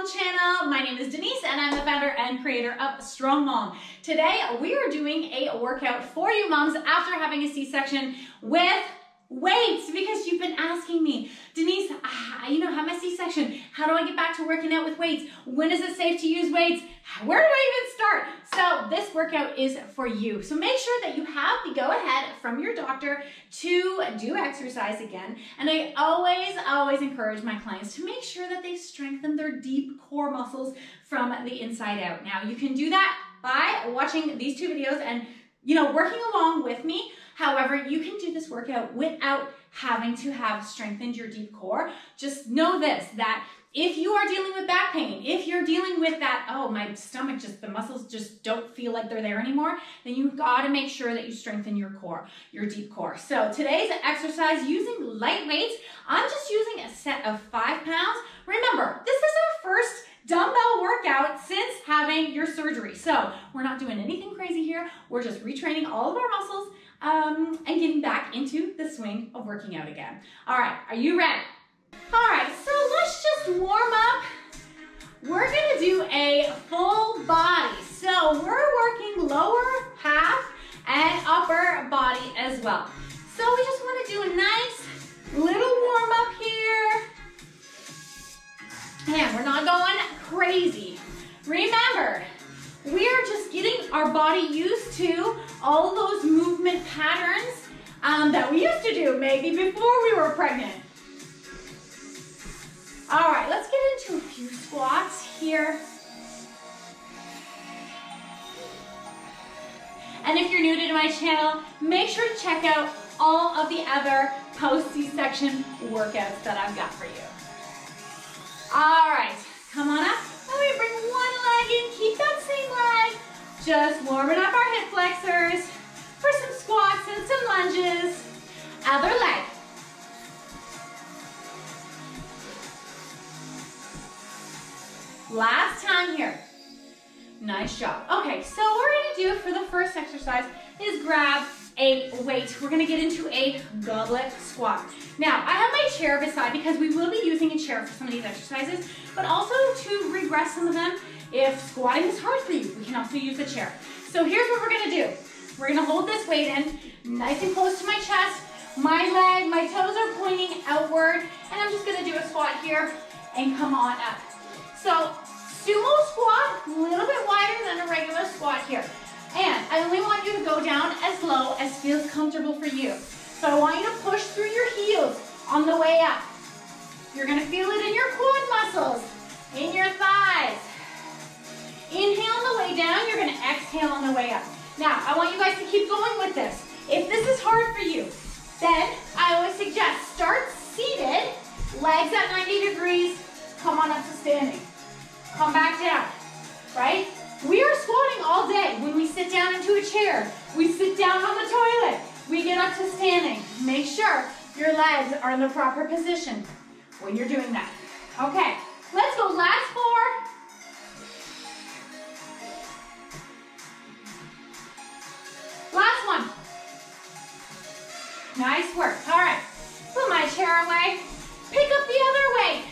Mom channel. My name is Denise and I'm the founder and creator of Strong Mom. Today we are doing a workout for you moms after having a C-section with weights, because you've been asking me, Denise, I have my C-section. How do I get back to working out with weights? When is it safe to use weights? Where do I even start? So this workout is for you. So make sure that you have the go-ahead from your doctor to do exercise again. And I always encourage my clients to make sure that they strengthen their deep core muscles from the inside out. Now you can do that by watching these two videos and working along with me. However, you can do this workout without having to have strengthened your deep core. Just know this, that if you are dealing with back pain, if you're dealing with that, oh, my stomach the muscles just don't feel like they're there anymore, then you've got to make sure that you strengthen your core, your deep core. So today's exercise using light weights, I'm just using a set of 5 pounds. Remember, this is our first dumbbell workout since having your surgery. So we're not doing anything crazy here. We're just retraining all of our muscles and getting back into the swing of working out again. All right, are you ready? All right, so let's just warm up. We're gonna do a full body. So we're working lower half and upper body as well. So we just wanna do a nice little warm up here. And we're not going crazy. Remember, we are just getting our body used to all those movement patterns that we used to do maybe before we were pregnant. All right, let's get into a few squats here. And if you're new to my channel, make sure to check out all of the other post-C-section workouts that I've got for you. All right, come on up. Let me bring one leg in, keep that same leg. Just warming up our hip flexors for some squats and some lunges. Other leg. Last time here. Nice job. Okay, so what we're gonna do for the first exercise is grab a weight. We're gonna get into a goblet squat. Now, I have my chair beside because we will be using a chair for some of these exercises, but also to regress some of them, if squatting is hard for you, we can also use the chair. So here's what we're gonna do. We're gonna hold this weight in, nice and close to my chest. My toes are pointing outward, and I'm just gonna do a squat here and come on up. So, sumo squat, a little bit wider than a regular squat here. And I only want you to go down as low as feels comfortable for you. So I want you to push through your heels on the way up. You're gonna feel it in your quad muscles, in your thighs. Inhale on the way down, you're gonna exhale on the way up. Now, I want you guys to keep going with this. If this is hard for you, then I always suggest start seated, legs at 90 degrees, come on up to standing. Come back down, right? We are squatting all day. When we sit down into a chair, we sit down on the toilet, we get up to standing. Make sure your legs are in the proper position when you're doing that. Okay, let's go, last 4. Last one. Nice work. All right, put my chair away, pick up the other weight,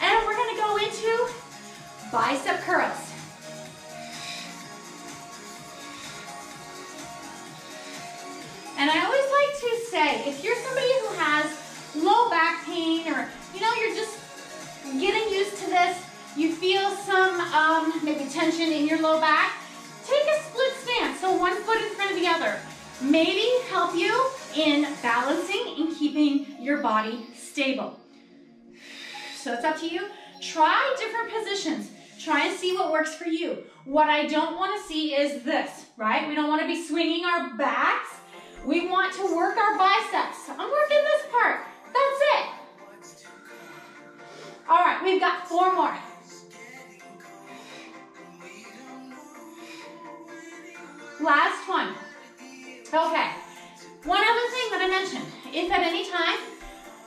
and we're gonna go into bicep curls. And I always like to say, if you're somebody who has low back pain, or you're just getting used to this, you feel some maybe tension in your low back, take a split stance, so one foot in front of the other. Maybe help you in balancing and keeping your body stable. So it's up to you. Try different positions. Try and see what works for you. What I don't want to see is this, right? We don't want to be swinging our backs. We want to work our biceps. I'm working this part. That's it. All right, we've got 4 more. Last one. Okay. One other thing that I mentioned, if at any time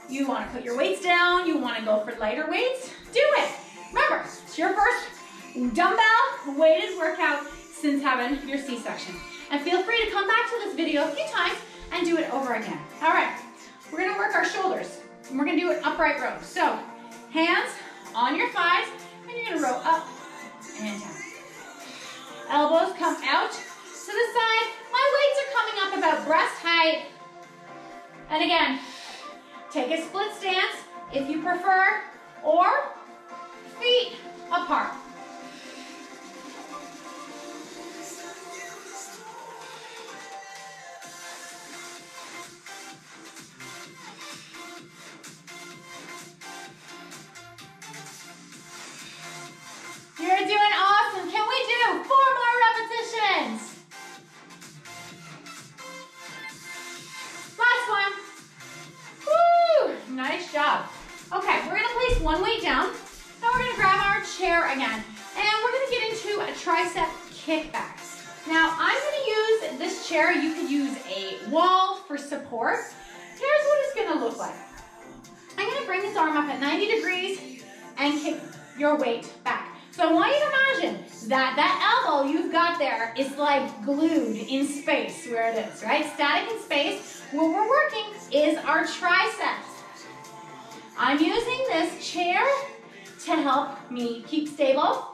you want to put your weights down, you want to go for lighter weights, do it. Remember, it's your first dumbbell weighted workout since having your C-section. And feel free to come back to this video a few times and do it over again. All right, we're gonna work our shoulders. And we're gonna do an upright row. So, hands on your thighs, and you're gonna row up and down. Elbows come out to the side. My weights are coming up about breast height. And again, take a split stance if you prefer, or feet apart. You're doing awesome. Can we do 4 more repetitions? Last one. Woo! Nice job. Okay, we're gonna place one weight down. Now we're gonna grab our chair again, and we're gonna get into a tricep kickbacks. Now I'm gonna use this chair. You could use a wall for support. Here's what it's gonna look like. I'm gonna bring this arm up at 90 degrees and kick your weight back. So I want you to imagine that elbow you've got there is like glued in space where it is, right? Static in space. What we're working is our triceps. I'm using this chair to help me keep stable.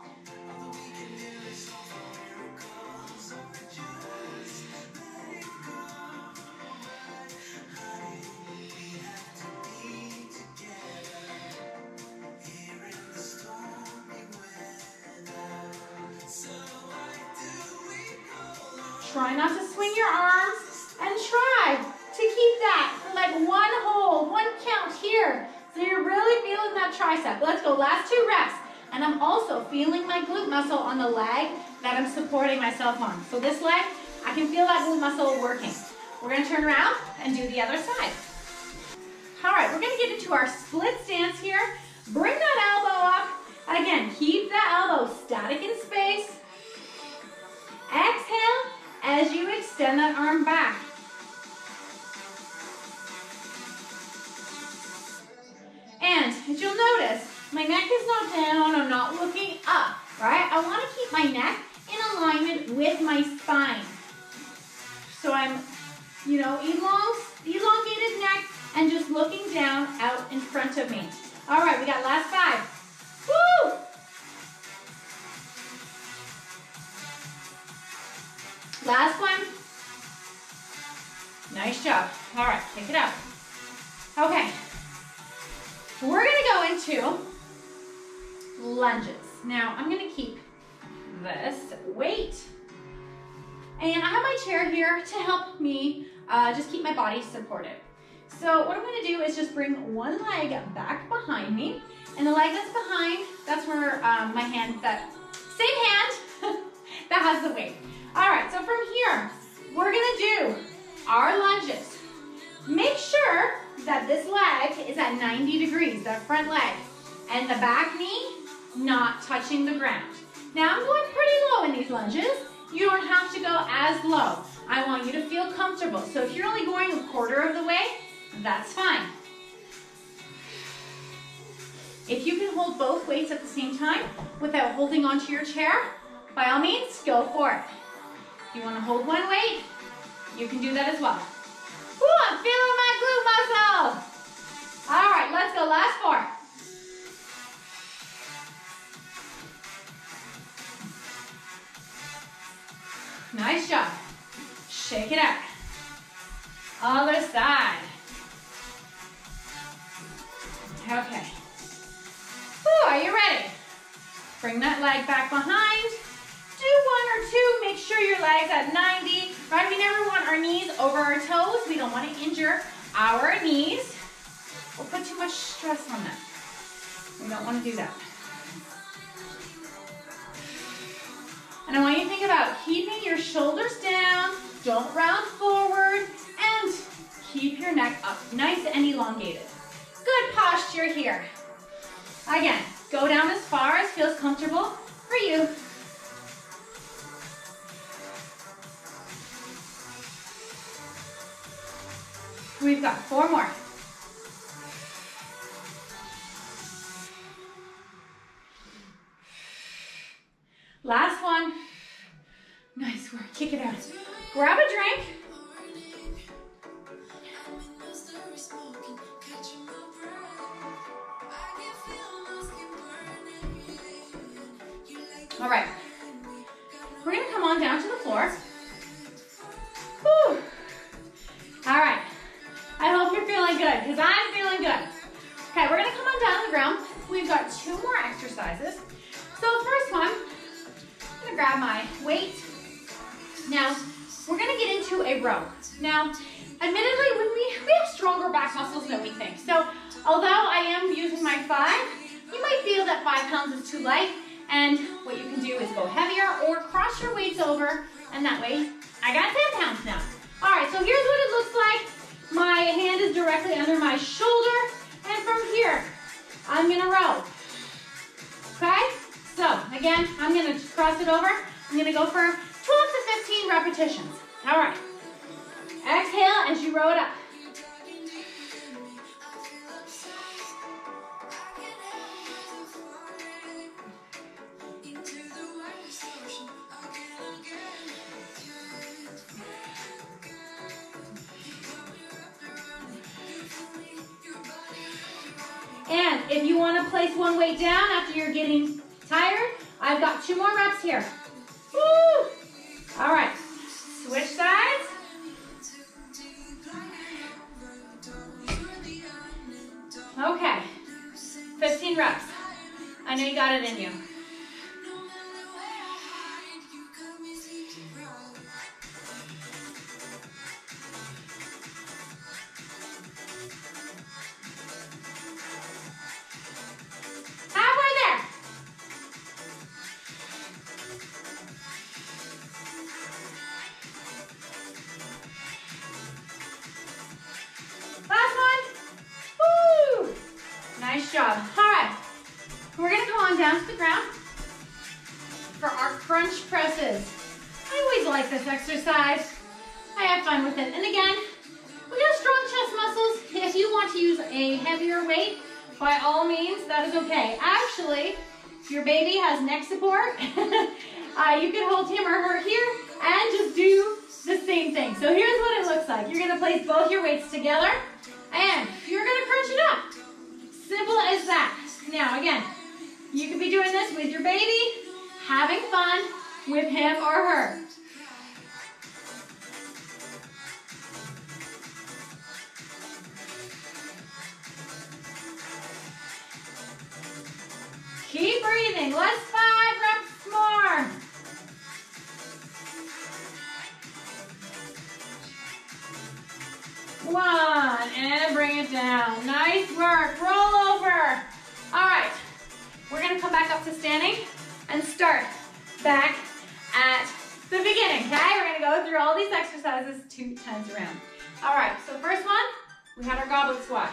Try not to swing your arms and try to keep that for like one hold, one count here. So you're really feeling that tricep. Let's go, last 2 reps. And I'm also feeling my glute muscle on the leg that I'm supporting myself on. So this leg, I can feel that glute muscle working. We're gonna turn around and do the other side. All right, we're gonna get into our split stance here. Bring that elbow up. Again, keep that elbow static in space. Exhale as you extend that arm back. And as you'll notice, my neck is not down, I'm not looking up, right? I want to keep my neck in alignment with my spine. So I'm, elongated neck and just looking down out in front of me. All right, we got last 5. Woo! Last one. Nice job. All right, pick it up. Okay. We're gonna go into lunges. Now, I'm gonna keep this weight. And I have my chair here to help me just keep my body supported. So what I'm gonna do is just bring one leg back behind me. And the leg that's behind, that's where my hand, that same hand that has the weight. All right, so from here, we're gonna do our lunges. Make sure that this leg is at 90 degrees, that front leg, and the back knee not touching the ground. Now I'm going pretty low in these lunges. You don't have to go as low. I want you to feel comfortable. So if you're only going a quarter of the way, that's fine. If you can hold both weights at the same time without holding onto your chair, by all means, go for it. If you want to hold one weight, you can do that as well. Ooh, I'm feeling my glute muscle. All right, let's go, last 4. Nice job. Shake it out. Other side. Okay. Ooh, are you ready? Bring that leg back behind. Do 1 or 2. Make sure your leg's at 90. Right? We never want our knees over our toes. We don't want to injure our knees or put too much stress on them. We don't want to do that. And I want you to think about keeping your shoulders down. Don't round forward. And keep your neck up. Nice and elongated. Good posture here. Again, go down as far as feels comfortable for you. We've got 4 more. Last one. Nice work. Kick it out. Grab a drink. All right. We're gonna come on down to the floor. Whew. All right. I hope you're feeling good, because I'm feeling good. Okay, we're gonna come on down to the ground. We've got 2 more exercises. So the first one, I'm gonna grab my weight. Now, we're gonna get into a row. Now, admittedly, when we have stronger back muscles than we think. So, although I am using my 5, you might feel that 5 pounds is too light, and what you can do is go heavier or cross your weights over, and that way, I got 10 pounds now. All right, so here's what it looks like. My hand is directly under my shoulder, and from here, I'm gonna row. Okay? So, again, I'm gonna cross it over. I'm gonna go for 12 to 15 repetitions. All right. Exhale as you row it up. And if you want to place one weight down after you're getting tired, I've got 2 more reps here. Woo! All right, switch sides. Okay, 15 reps. I know you got it in you. Nice job. All right, we're gonna come on down to the ground for our crunch presses. I always like this exercise. I have fun with it. And again, we got strong chest muscles. If you want to use a heavier weight, by all means, that is okay. Actually, if your baby has neck support, you can hold him or her here and just do the same thing. So here's what it looks like. You're gonna place both your weights together and you're gonna crunch it up. Simple as that. Now, again, you could be doing this with your baby, having fun with him or her. Keep breathing. Let's 5 reps more. One, and bring it down. Nice work. Roll over. All right. We're going to come back up to standing and start back at the beginning, okay? We're going to go through all these exercises 2 times around. All right, so first one, we had our goblet squat.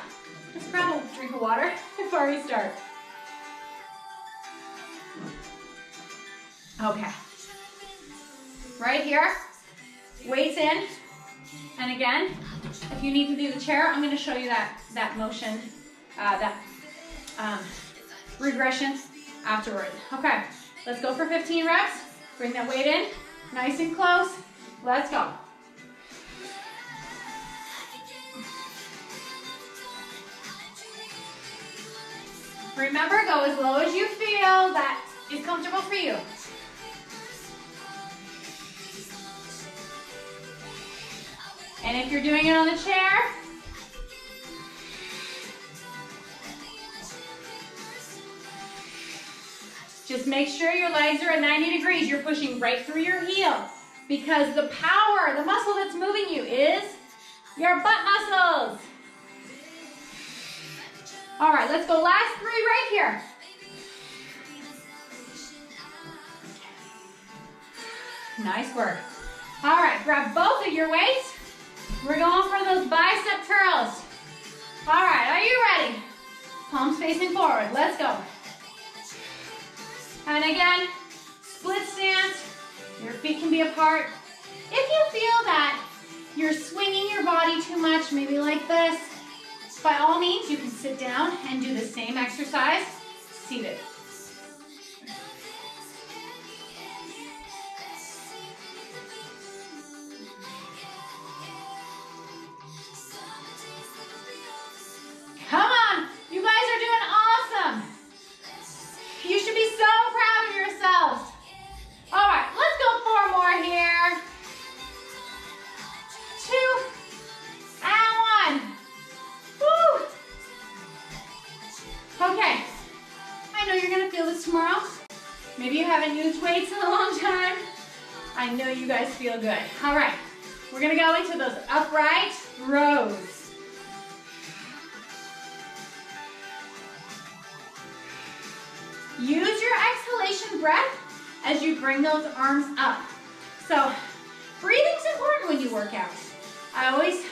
Let's grab a drink of water before we start. Okay. Right here, weights in. And again, if you need to do the chair, I'm going to show you that motion, regression afterward. Okay, let's go for 15 reps. Bring that weight in, nice and close. Let's go. Remember, go as low as you feel that is comfortable for you. And if you're doing it on the chair, just make sure your legs are at 90 degrees. You're pushing right through your heel because the power, the muscle that's moving you is your butt muscles. All right, let's go last 3 right here. Nice work. All right, grab both of your weights. We're going for those bicep curls. All right, are you ready? Palms facing forward. Let's go. And again, split stance. Your feet can be apart. If you feel that you're swinging your body too much, maybe like this, by all means, you can sit down and do the same exercise seated. Come on, you guys are doing awesome. You should be so proud of yourselves. Okay, I know you're gonna feel this tomorrow. Maybe you haven't used weights in a long time. I know you guys feel good. All right, we're gonna go into those upright rows. Use your exhalation breath as you bring those arms up. So, breathing's important when you work out. I always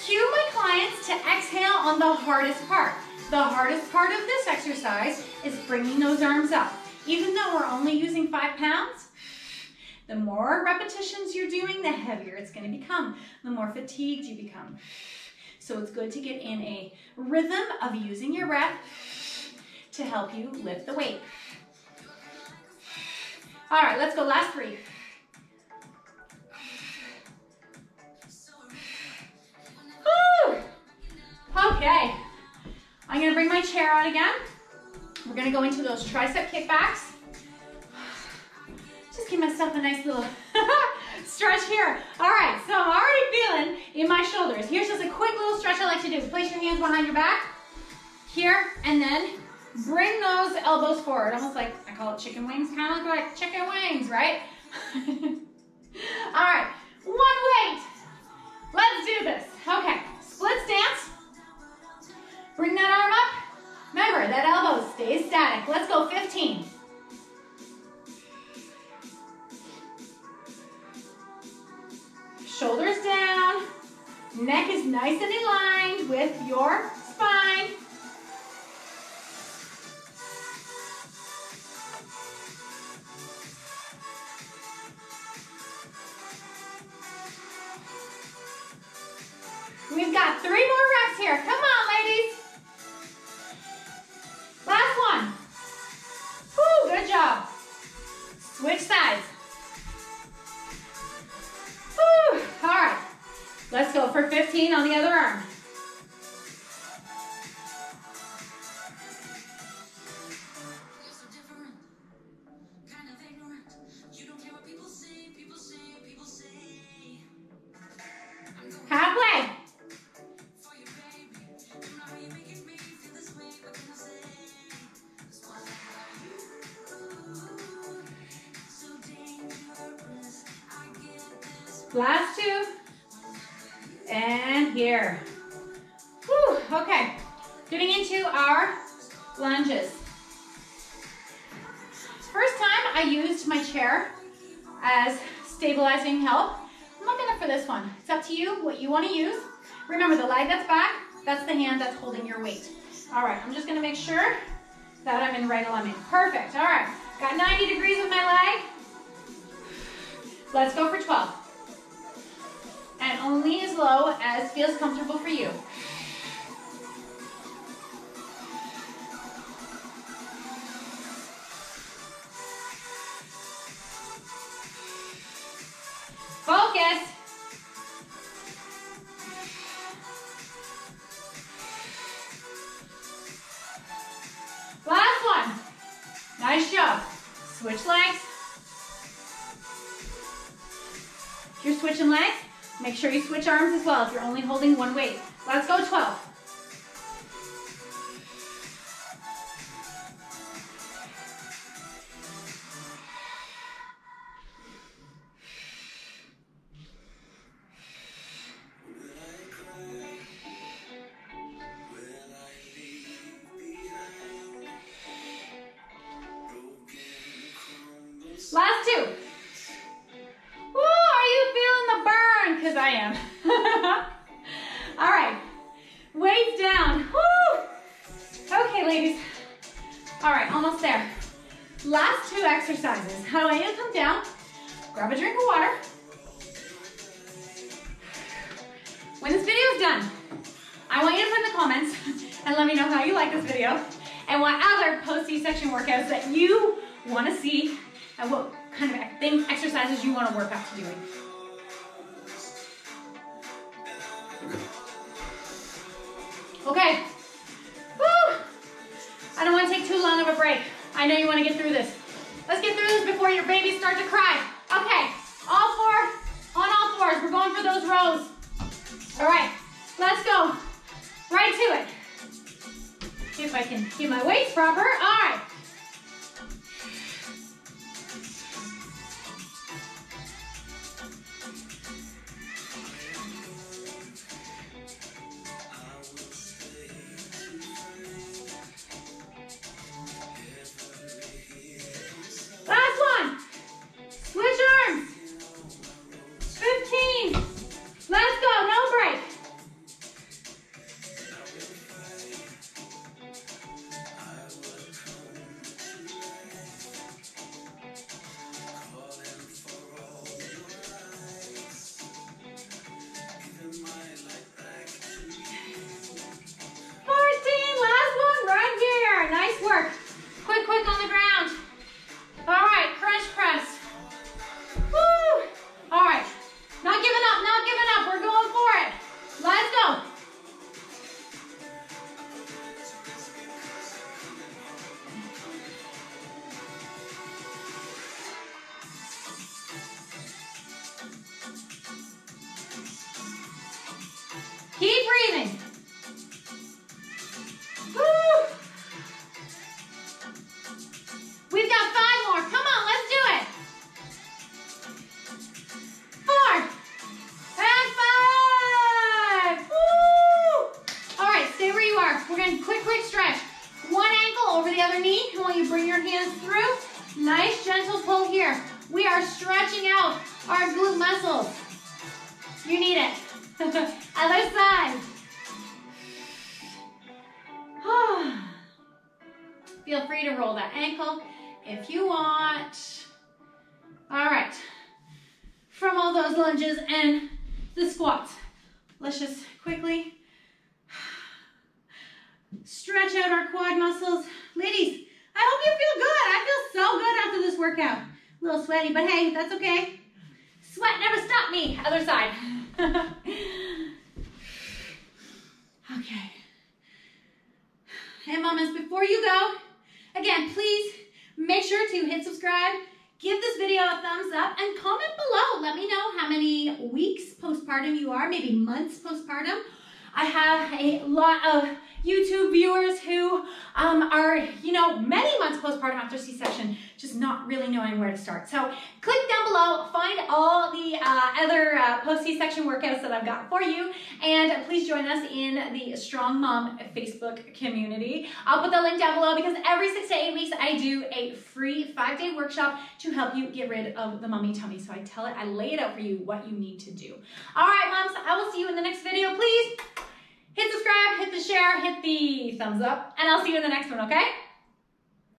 cue my clients to exhale on the hardest part. The hardest part of this exercise is bringing those arms up. Even though we're only using 5 pounds, the more repetitions you're doing, the heavier it's going to become, the more fatigued you become. So it's good to get in a rhythm of using your breath to help you lift the weight. All right, let's go, last 3. Woo! Okay, I'm gonna bring my chair out again. We're gonna go into those tricep kickbacks. Just give myself a nice little stretch here. All right, so I'm already feeling in my shoulders. Here's just a quick little stretch I like to do. Place your hands behind your back here, and then bring those elbows forward, almost like, I call it chicken wings, kind of like chicken wings, right? All right, 1 weight. Let's do this. Okay, split stance. Bring that arm up. Remember, that elbow stays static. Let's go 15. Shoulders down. Neck is nice and aligned with your spine. We've got 3 more reps here. Come on, ladies. Last one. Woo, good job. Switch sides. Woo, all right. Let's go for 15 on the other arm. Halfway. Last 2. And here. Whew, okay. Getting into our lunges. First time I used my chair as stabilizing help. I'm not gonna for this one. It's up to you what you want to use. Remember, the leg that's back, that's the hand that's holding your weight. All right, I'm just gonna make sure that I'm in right alignment. Perfect, all right. Got 90 degrees with my leg. Let's go for 12. And only as low as feels comfortable for you. Focus. Last one. Nice job. Switch legs. If you're switching legs, make sure you switch arms as well if you're only holding one weight. Let's go 12. Last 2. Woo, are you feeling the burn? Because I am. All right, weights down. Woo. Okay, ladies. All right, almost there. Last 2 exercises. I want you to come down, grab a drink of water. When this video is done, I want you to put in the comments and let me know how you like this video and what other post-C-section workouts that you want to see and what kind of exercises you want to work up to doing. Okay. Woo. I don't want to take too long of a break. I know you want to get through this. Let's get through this before your babies start to cry. Okay, all 4 on all 4s. We're going for those rows. All right, let's go. Right to it. If I can get my weights proper. All right. Last one. Switch arms. 15. Let's go. No break. Quick on the ground. All right, crunch press. Woo! All right, not giving up, not giving up. We're going for it. Let's go. Keep breathing. Woo! We've got 5 more. Come on, let's do it. 4 and 5. Woo! All right, stay where you are. We're going to quick stretch. One ankle over the other knee. I want you to bring your hands through. Nice, gentle pull here. We are stretching out our glute muscles. You need it. Other side. Feel free to roll that ankle if you want. All right. From all those lunges and the squats, let's just quickly stretch out our quad muscles. Ladies, I hope you feel good. I feel so good after this workout. A little sweaty, but hey, that's okay. Sweat never stopped me. Other side. Okay. Hey, mamas, before you go, again, please make sure to hit subscribe, give this video a thumbs up, and comment below. Let me know how many weeks postpartum you are, maybe months postpartum. I have a lot of YouTube viewers who are, many months postpartum after C-section, just not really knowing where to start. So click down below, find all the other post-C-section workouts that I've got for you, and please join us in the Strong Mom Facebook community. I'll put the link down below because every 6 to 8 weeks I do a free 5-day workshop to help you get rid of the mummy tummy. So I lay it out for you what you need to do. All right, moms, I will see you in the next video. Please hit subscribe, hit the share, hit the thumbs up, and I'll see you in the next one, okay?